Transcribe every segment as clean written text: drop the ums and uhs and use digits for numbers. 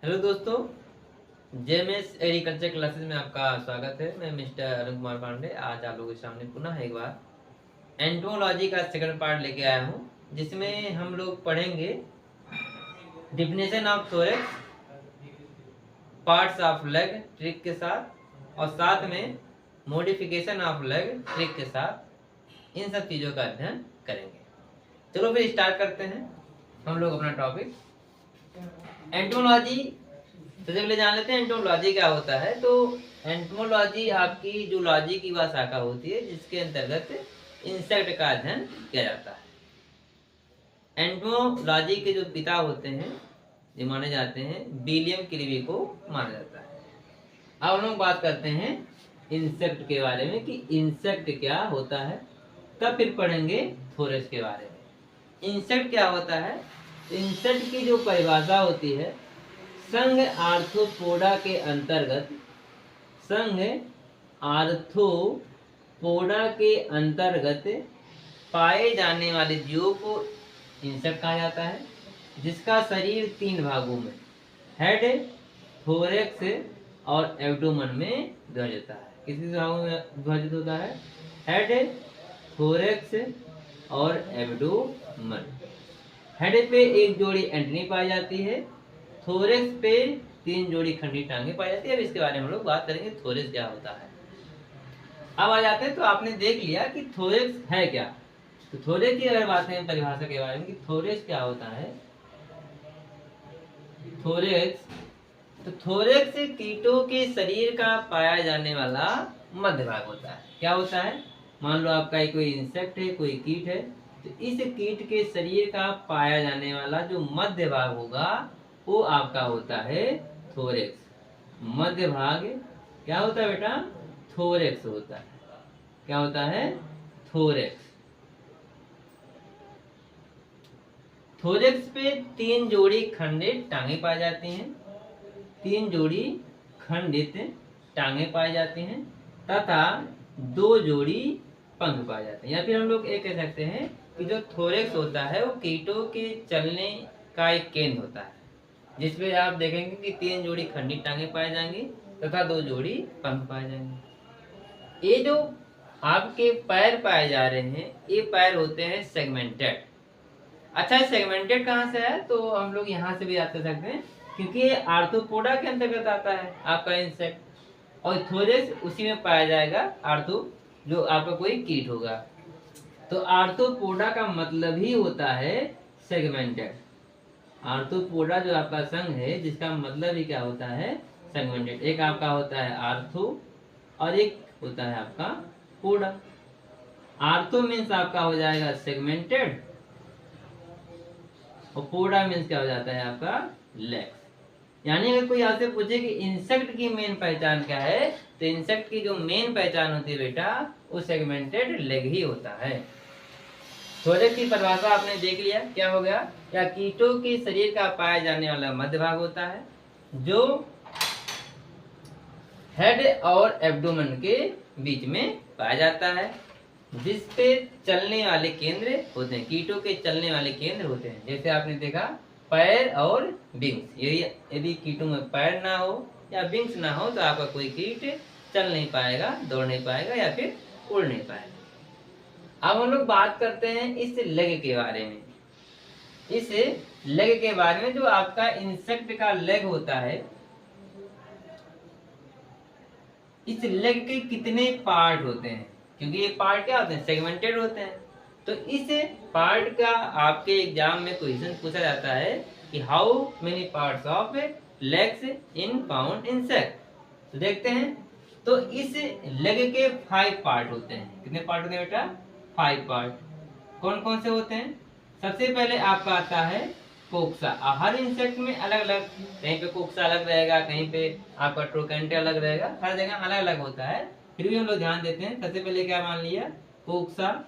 Hello दोस्तों, JMS agriculture classes में आपका स्वागत है। मैं मिस्टर अरुण कुमार पांडे आज आप लोगों के सामने पुनः एक बार एंटोमोलॉजी का सेकंड पार्ट लेके आया हूँ, जिसमें हम लोग पढ़ेंगे definition of thorax, parts of leg trick के साथ और साथ में मॉडिफिकेशन ऑफ लेग ट्रिक के साथ इन सब चीज़ों का अध्ययन करेंगे। चलो फिर स्टार्ट करते हैं हम लोग अपना टॉपिक एंटोमोलॉजी। तो जब ले जान लेते हैं एंटोमोलॉजी क्या होता है। तो एंटोमोलॉजी आपकी जो लॉजी की वह शाखा होती है जिसके अंतर्गत इंसेक्ट का अध्ययन किया जाता है। एंटोमोलॉजी के जो पिता होते हैं जो माने जाते हैं विलियम क्रीवी को माना जाता है। अब हम लोग बात करते हैं इंसेक्ट के बारे में कि इंसेक्ट क्या होता है, तब फिर पढ़ेंगे थोरेक्स के बारे में। इंसेक्ट क्या होता है? इंसेक्ट की जो परिभाषा होती है संघ आर्थ्रोपोडा के अंतर्गत, संघ आर्थ्रोपोडा के अंतर्गत पाए जाने वाले जीवों को इंसेक्ट कहा जाता है, जिसका शरीर 3 भागों में हेड, थोरेक्स और एब्डोमेन में विभाजित होता है। किसी भागों में विभाजित होता है? हेड, थोरेक्स और एब्डोमेन। हेड पे एक जोड़ी एंटेनी पाई जाती है, थोरेक्स पे 3 जोड़ी खंडी टांगे पाई जाती है। अब इसके बारे में हम लोग बात करेंगे थोरेक्स क्या होता है। अब आ जाते हैं, तो आपने देख लिया कि थोरेक्स है क्या। तो थोरेक्स की अगर बात करें परिभाषा के बारे में कि थोरेक्स क्या होता है। थोरेक्स, तो थोरेक्स कीटों के शरीर का पाया जाने वाला मध्य भाग होता है। क्या होता है? मान लो आपका कोई इंसेक्ट है, कोई कीट है, तो इस कीट के शरीर का पाया जाने वाला जो मध्य भाग होगा वो आपका होता है थोरेक्स। मध्य भाग क्या होता है बेटा? थोरेक्स होता है। क्या होता है? थोरेक्स। थोरेक्स पे 3 जोड़ी खंडित टांगे पाई जाती हैं, 3 जोड़ी खंडित टांगे पाई जाती हैं तथा 2 जोड़ी पंख पाए जाते हैं। या फिर हम लोग ये कह सकते हैं कि जो थोरेक्स होता है वो कीटों के चलने का एक केंद्र होता है, जिसमें आप देखेंगे कि 3 जोड़ी खंडित टांगे पाए जाएंगी तथा 2 जोड़ी पंख पाए जाएंगे। ये जो आपके पैर पाए जा रहे हैं ये पैर होते हैं सेगमेंटेड। अच्छा, सेगमेंटेड कहाँ से है? तो हम लोग यहाँ से भी याद कर सकते हैं, क्योंकि ये आर्थ्रोपोडा के अंतर्गत आता है आपका इंसेक्ट, और थोरेक्स उसी में पाया जाएगा आर्थो, जो आपका कोई कीट होगा। तो आर्थ्रोपोडा का मतलब ही होता है सेगमेंटेड। आर्थ्रोपोडा जो आपका संघ है जिसका मतलब ही क्या होता है? सेगमेंटेड। एक आपका होता है आर्थो और एक होता है आपका पोडा। आर्थो मीन्स आपका हो जाएगा सेगमेंटेड और पोडा मीन्स क्या हो जाता है आपका? लेग्स। यानी अगर कोई आपसे पूछे कि इंसेक्ट की मेन पहचान क्या है, तो इंसेक्ट की जो मेन पहचान होती है बेटा वो सेगमेंटेड लेग ही होता है। थोरेक्स की परिभाषा आपने देख लिया, क्या हो गया? या कीटों के शरीर का पाया जाने वाला मध्य भाग होता है जो हेड और एब्डोमेन के बीच में पाया जाता है, जिसपे चलने वाले केंद्र होते हैं। कीटों के चलने वाले केंद्र होते हैं, जैसे आपने देखा पैर और विंग्स। यदि कीटों में पैर ना हो या विंग्स ना हो तो आपका कोई कीट चल नहीं पाएगा, दौड़ नहीं पाएगा या फिर उड़ नहीं पाएगा। अब हम लोग बात करते हैं इस लेग के बारे में। इस लेग के बारे में जो आपका इंसेक्ट का लेग होता है, इस लेग के कितने पार्ट होते हैं, क्योंकि ये पार्ट क्या होते हैं? सेगमेंटेड होते हैं। तो इस पार्ट का आपके एग्जाम में क्वेश्चन पूछा जाता है कि how many parts of legs in pound insect. तो देखते हैं, तो इस लेग के 5 पार्ट होते हैं। कितने पार्ट होते हैं बेटा? 5 पार्ट। कौन कौन से होते हैं? सबसे पहले आपका आता है कोक्सा। हर इंसेक्ट में अलग अलग, कहीं पे कोक्सा अलग रहेगा, कहीं पे आपका ट्रोकेंटर अलग रहेगा, हर जगह अलग अलग होता है। फिर भी हम लोग ध्यान देते हैं। सबसे पहले क्या मान लिया? कोक्सा।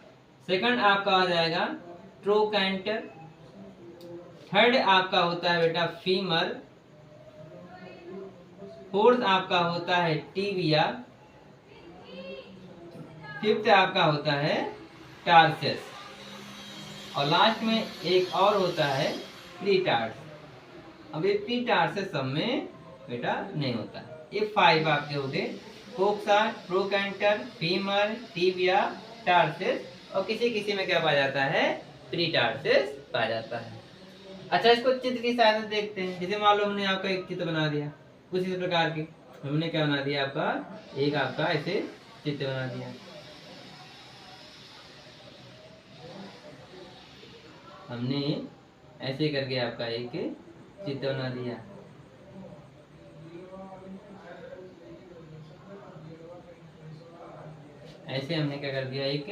सेकंड आपका आ जाएगा ट्रोकेंटर। थर्ड आपका होता है बेटा फीमर। फोर्थ आपका होता है टीबिया। फिफ्थ आपका होता है टार्सस और लास्ट में एक और होता है क्रीटार्स। अब ये प्री टार्सस सब में बेटा नहीं होता। ये 5 आपके हो गए, कोक्सा, ट्रोकैंटर, फीमर, टिबिया, टार्सस और किसी किसी में क्या पाया जाता है, प्री टार्सस पाया जाता है। अच्छा, इसको चित्र की सहायता से देखते हैं। जैसे मान लो हमने आपका एक चित्र बना दिया कुछ इस प्रकार के, हमने क्या बना दिया आपका, एक आपका ऐसे चित्र बना दिया। हमने ऐसे करके आपका एक चित्र बना दिया। ऐसे हमने क्या कर दिया, एक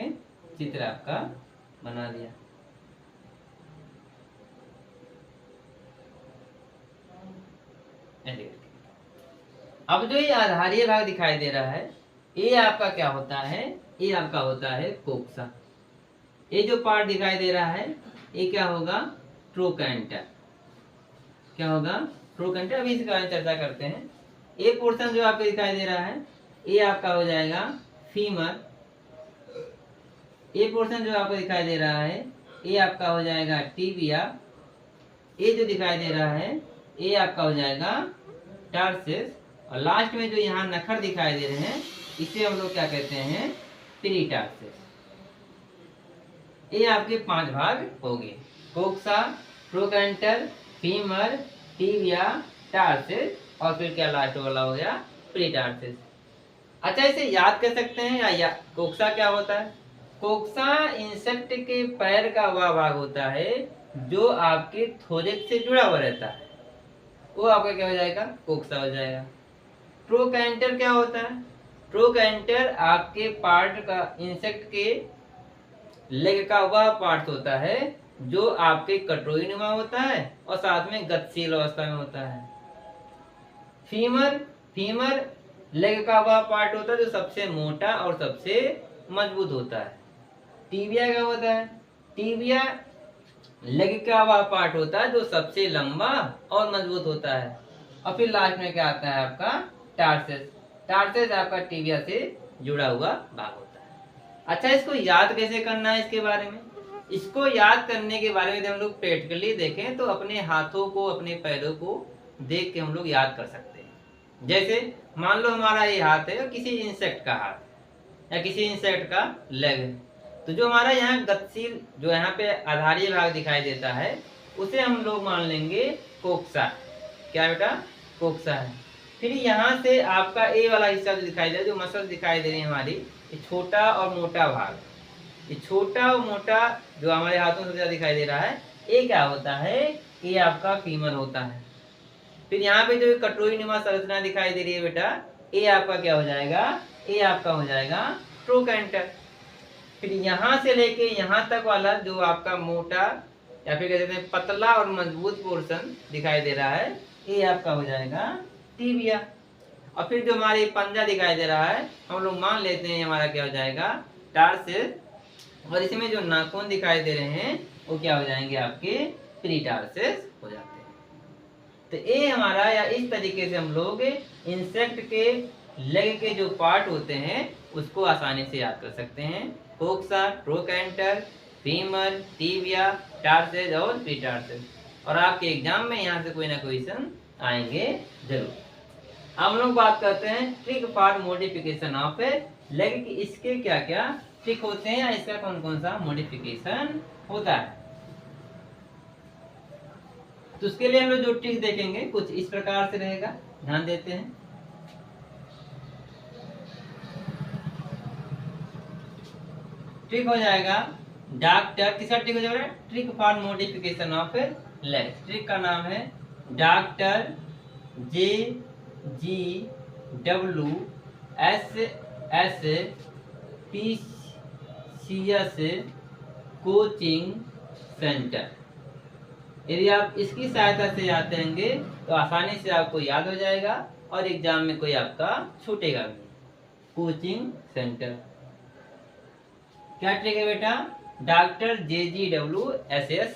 चित्र आपका बना दिया। ऐसे करके अब जो ये आधारीय भाग दिखाई दे रहा है, ये आपका क्या होता है, ये आपका होता है कोक्सा। ये जो पार्ट दिखाई दे रहा है ये क्या होगा, ट्रोकैंटर। क्या होगा, ट्रोकैंटर। अभी इसके बारे में चर्चा करते हैं। ये पोर्शन जो आपको दिखाई दे रहा है ये आपका हो जाएगा फीमर। ये पोर्शन जो आपको दिखाई दे रहा है ये आपका हो जाएगा टिबिया। ये जो दिखाई दे रहा है ये आपका हो जाएगा टार्सस। और लास्ट में जो यहाँ नखर दिखाई दे रहे हैं इसे हम लोग क्या कहते हैं, पेरिटार्सस। ये आपके 5 भाग हो गए, कोक्सा, ट्रोकैंटर, फीमर, टिबिया, टार्सस और फिर क्या लास्ट वाला हो गया, पेरिटार्सस। अच्छा, इसे याद कर सकते हैं या कोक्सा क्या होता है। कोक्सा इंसेक्ट के पैर का वह भाग होता है जो आपके थोरेक्स से जुड़ा हुआ रहता है, वो आपका क्या हो जाएगा, कोक्सा हो जाएगा। ट्रोकैंटर क्या होता है, ट्रोकैंटर आपके पार्ट का, इंसेक्ट के लेग का वह पार्ट होता है जो आपके कटोरी नुमा होता है और साथ में गतिशील अवस्था में होता है। फीमर, फीमर लेग का वह पार्ट होता है जो सबसे मोटा और सबसे मजबूत होता है। टिबिया क्या होता है, टिबिया लेग का वह पार्ट होता है जो सबसे लंबा और मजबूत होता है। और फिर लास्ट में क्या आता है आपका, टार्सस। टार्सस आपका टिबिया से जुड़ा हुआ भाग होता है। अच्छा, इसको याद कैसे करना है, इसके बारे में, इसको याद करने के बारे में हम लोग प्रैक्टिकली देखें तो अपने हाथों को, अपने पैरों को देख के हम लोग याद कर सकते हैं। जैसे मान लो हमारा ये हाथ है, किसी इंसेक्ट का हाथ या किसी इंसेक्ट का लेग है, तो जो हमारा यहाँ गतिशील, जो यहाँ पे आधारीय भाग दिखाई देता है उसे हम लोग मान लेंगे कोक्सा। क्या बेटा, कोक्सा है। फिर यहाँ से आपका ए वाला हिस्सा जो दिखाई दे रहा है, जो मसल दिखाई दे रही है हमारी, ये छोटा और मोटा भाग, ये छोटा और मोटा जो हमारे हाथों से दिखाई दे रहा है ये क्या होता है, ये आपका फीमर होता है। फिर यहाँ पे जो कटोरी नुमा संरचना दिखाई दे रही है बेटा, ये आपका क्या हो जाएगा, ये आपका हो जाएगा ट्रोकैंटर। फिर यहाँ से लेके यहाँ तक वाला जो आपका मोटा या फिर कहते हैं पतला और मजबूत पोर्शन दिखाई दे रहा है ये आपका हो जाएगा टिबिया। और फिर जो हमारे पंजा दिखाई दे रहा है हम लोग मान लेते हैं हमारा क्या हो जाएगा, टार्सस। और इसमें जो नाखून दिखाई दे रहे हैं वो क्या हो जाएंगे, आपके पेरिटार्सस हो जाते हैं। तो ये हमारा, या इस तरीके से हम लोग इंसेक्ट के लेग के जो पार्ट होते हैं उसको आसानी से याद कर सकते हैं। कोक्सा, ट्रोकैंटर, फीमर, टिबिया, टार्सस और पेरिटार्सस। और आपके एग्जाम में यहाँ से कोई ना कोई क्वेश्चन आएंगे जरूर। हम लोग बात करते हैं trick for modification of leg की, इसके क्या क्या ट्रिक होते हैं या इसका कौन कौन सा मॉडिफिकेशन होता है। तो उसके लिए हम लोग जो ट्रिक देखेंगे कुछ इस प्रकार से रहेगा, ध्यान देते हैं। ट्रिक हो जाएगा डॉक्टर, किसका ट्रिक हो जाएगा, trick for modification of leg. Trick का नाम है डॉक्टर JGWSS कोचिंग सेंटर। यदि आप इसकी सहायता से याद करेंगे तो आसानी से आपको याद हो जाएगा और एग्जाम में कोई आपका छूटेगा भी। कोचिंग सेंटर क्या ट्रिक है बेटा, डॉक्टर JGWSS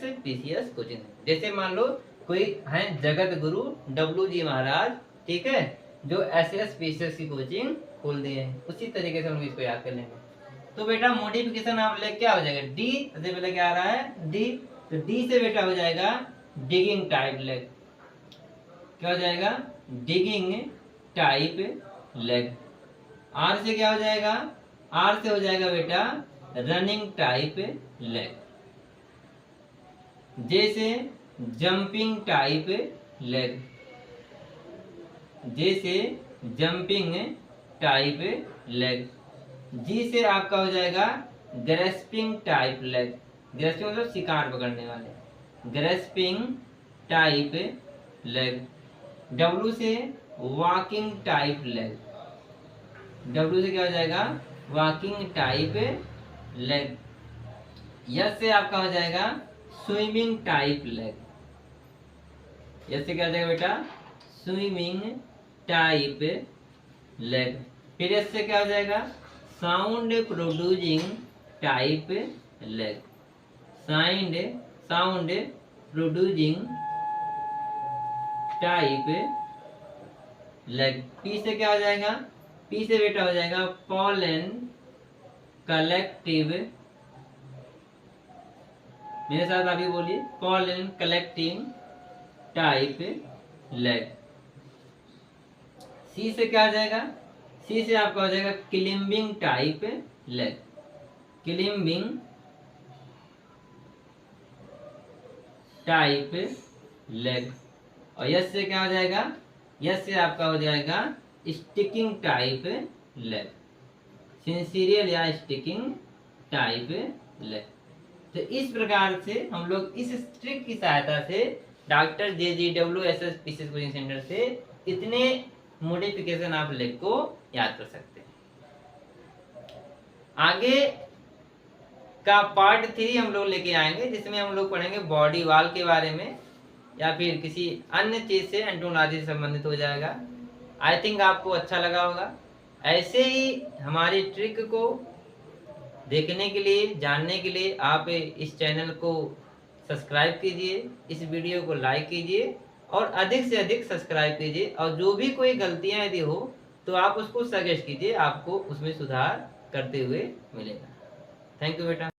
कोचिंग। जैसे मान लो कोई है जगत गुरु WG महाराज, ठीक है, जो SS की कोचिंग खोल दिए हैं, उसी तरीके से हम इसको याद कर लेंगे। तो बेटा मॉडिफिकेशन आप ले क्या हो जाएगा, डी सबसे पहले क्या आ रहा है, डी। तो डी से बेटा हो जाएगा डिगिंग टाइप लेग। क्या हो जाएगा, डिगिंग टाइप लेग। आर से क्या हो जाएगा, आर से हो जाएगा बेटा रनिंग टाइप लेग। जे से जंपिंग टाइप लेग, जे से जंपिंग टाइप लेग। जी से आपका हो जाएगा ग्रेस्पिंग टाइप लेग, ग्रेस्पिंग मतलब शिकार पकड़ने वाले, ग्रेस्पिंग टाइप लेग। डब्लू से वॉकिंग टाइप लेग, डब्लू से क्या हो जाएगा, वॉकिंग टाइप लेग। यस से आपका हो जाएगा स्विमिंग टाइप लेग, यस से क्या हो जाएगा बेटा, स्विमिंग टाइप लेग। फिर यस से क्या हो जाएगा, sound producing type leg, sound producing type leg. P से क्या हो जाएगा, पी से बेटा हो जाएगा पॉलन कलेक्टिव, मेरे साथ अभी बोलिए, पॉलन कलेक्टिंग टाइप लेग। सी से क्या हो जाएगा, सी से आपका हो जाएगा climbing type leg, climbing type leg. और यस से क्या हो जाएगा, यस से आपका हो जाएगा स्टिकिंग टाइप लेग, सिंसीरियल या स्टिकिंग टाइप लेग। तो इस प्रकार से हम लोग इस ट्रिक की सहायता से doctor JGWSS PCS coaching centre से इतने मॉडिफिकेशन आप लेग को याद कर सकते हैं। आगे का पार्ट 3 हम लोग लेके आएंगे, जिसमें हम लोग पढ़ेंगे बॉडी वॉल के बारे में या फिर किसी अन्य चीज से एंटोलॉजी से संबंधित हो जाएगा। आई थिंक आपको अच्छा लगा होगा। ऐसे ही हमारी ट्रिक को देखने के लिए, जानने के लिए आप इस चैनल को सब्सक्राइब कीजिए, इस वीडियो को लाइक कीजिए और अधिक से अधिक सब्सक्राइब कीजिए। और जो भी कोई गलतियां यदि हो तो आप उसको सजेस्ट कीजिए, आपको उसमें सुधार करते हुए मिलेगा। थैंक यू बेटा।